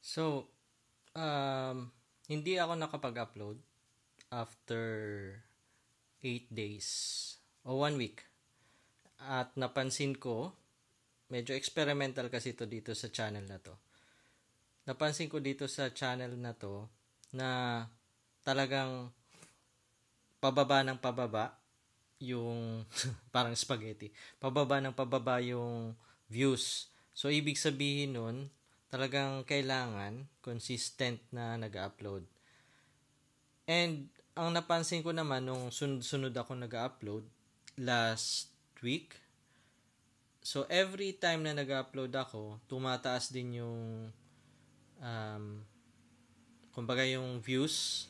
So, hindi ako nakapag-upload after 8 days o 1 week. At napansin ko, medyo experimental kasi ito dito sa channel na to. Napansin ko dito sa channel na to na talagang pababa ng pababa yung parang spaghetti. Pababa ng pababa yung views. So, ibig sabihin nun, talagang kailangan consistent na nag-upload. And ang napansin ko naman nung sunod ako nag-upload last week, so every time na nag-upload ako, tumataas din yung kumbaga yung views.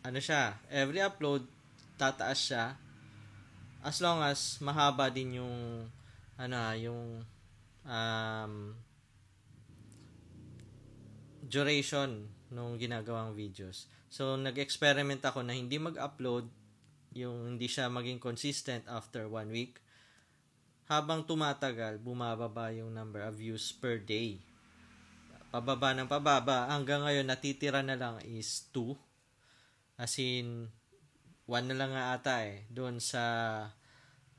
Ano siya, every upload tataas siya as long as mahaba din yung duration nung ginagawang videos. So, nag-experiment ako na hindi mag-upload, yung hindi siya maging consistent after 1 week. Habang tumatagal, bumababa yung number of views per day. Pababa ng pababa. Hanggang ngayon, natitira na lang is 2. As in, 1 na lang nga ata doon sa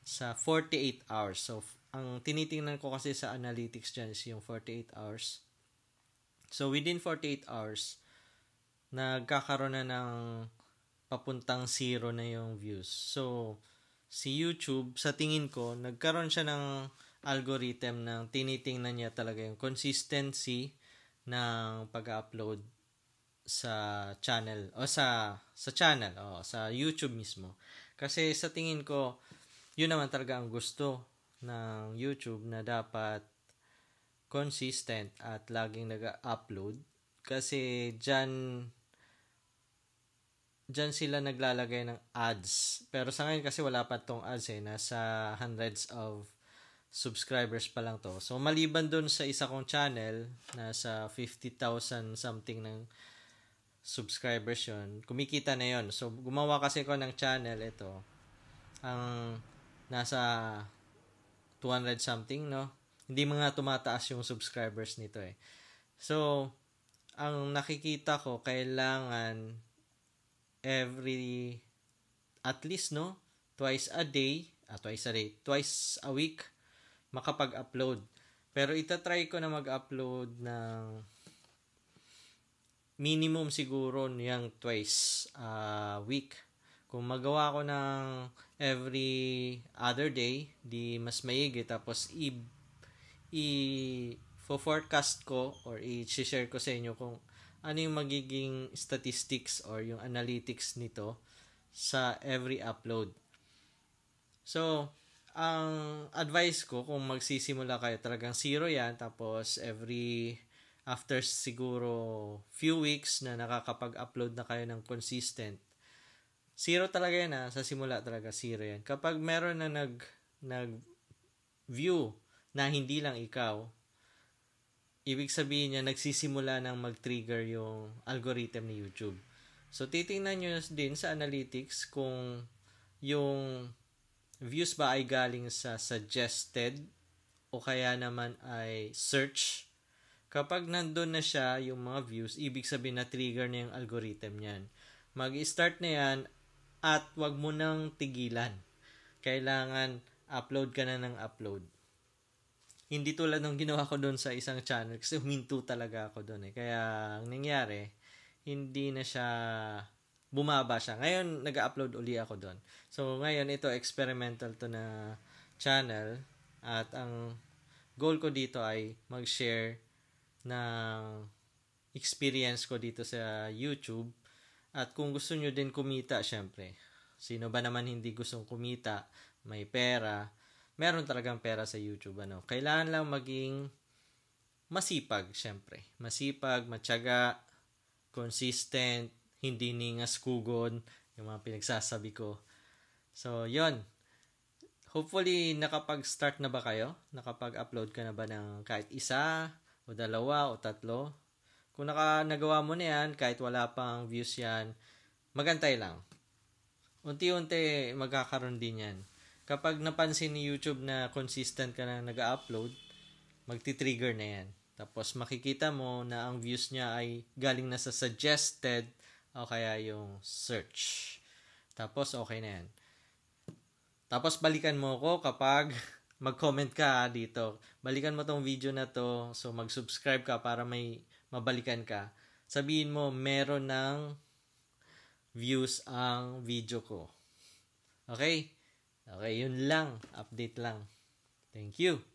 48 hours. So, ang tinitingnan ko kasi sa analytics dyan is yung 48 hours. So, within 48 hours, nagkakaroon na ng papuntang 0 na yung views. So, si YouTube, sa tingin ko, nagkaroon siya ng algorithm na tinitingnan niya talaga yung consistency ng pag-upload sa channel o sa YouTube mismo. Kasi sa tingin ko, yun naman talaga ang gusto ng YouTube na dapat consistent at laging nag-upload kasi dyan sila naglalagay ng ads. Pero sa ngayon kasi wala pa tong ads nasa hundreds of subscribers pa lang to. So maliban dun sa isa kong channel, nasa 50,000 something ng subscribers yun, kumikita na yun. So gumawa kasi ko ng channel ito, ang nasa 200 something, no? Hindi mga tumataas yung subscribers nito So, ang nakikita ko, kailangan at least, no? Twice a week, makapag-upload. Pero itatry ko na mag-upload ng minimum siguro niyang twice a week. Kung magawa ko ng every other day, di mas maigi. Tapos, i-forecast ko or i-share ko sa inyo kung ano yung magiging statistics or yung analytics nito sa every upload. So, ang advice ko kung magsisimula kayo, talagang 0 yan. Tapos, after siguro few weeks na nakakapag-upload na kayo ng consistent, 0 talaga yan sa simula talaga 0 yan. Kapag meron na nag-view na hindi lang ikaw, ibig sabihin niya nagsisimula nang mag-trigger yung algorithm ni YouTube. So, titingnan nyo din sa analytics kung yung views ba ay galing sa suggested o kaya naman ay search. Kapag nandun na siya, yung mga views, ibig sabihin na trigger na yung algorithm niyan. Mag-start na yan at wag mo nang tigilan. Kailangan upload ka na ng upload. Hindi tulad ng ginawa ko doon sa isang channel kasi huminto talaga ako doon Kaya ang nangyari, hindi na siya, bumaba siya. Ngayon, nag-upload uli ako doon. So, ngayon, ito, experimental to na channel. At ang goal ko dito ay mag-share ng experience ko dito sa YouTube. At kung gusto nyo din kumita, syempre, sino ba naman hindi gustong kumita, may pera, meron talagang pera sa YouTube. Kailangan lang maging masipag, syempre. Masipag, matyaga, consistent, hindi ningas kugon, yung mga pinagsasabi ko. So, yon. Hopefully, nakapag-start na ba kayo? Nakapag-upload ka na ba ng kahit isa, o dalawa, o tatlo? Kung nagawa mo na yan, kahit wala pang views yan, magantay lang. Unti-unti, magkakaroon din yan. Kapag napansin ni YouTube na consistent ka na nag-upload, magti-trigger na yan. Tapos makikita mo na ang views niya ay galing na sa suggested o kaya yung search. Tapos okay na yan. Tapos balikan mo ko kapag mag-comment ka dito. Balikan mo tong video na to. So mag-subscribe ka para may mabalikan ka. Sabihin mo meron ng views ang video ko. Okay? Okay, yun lang. Update lang. Thank you.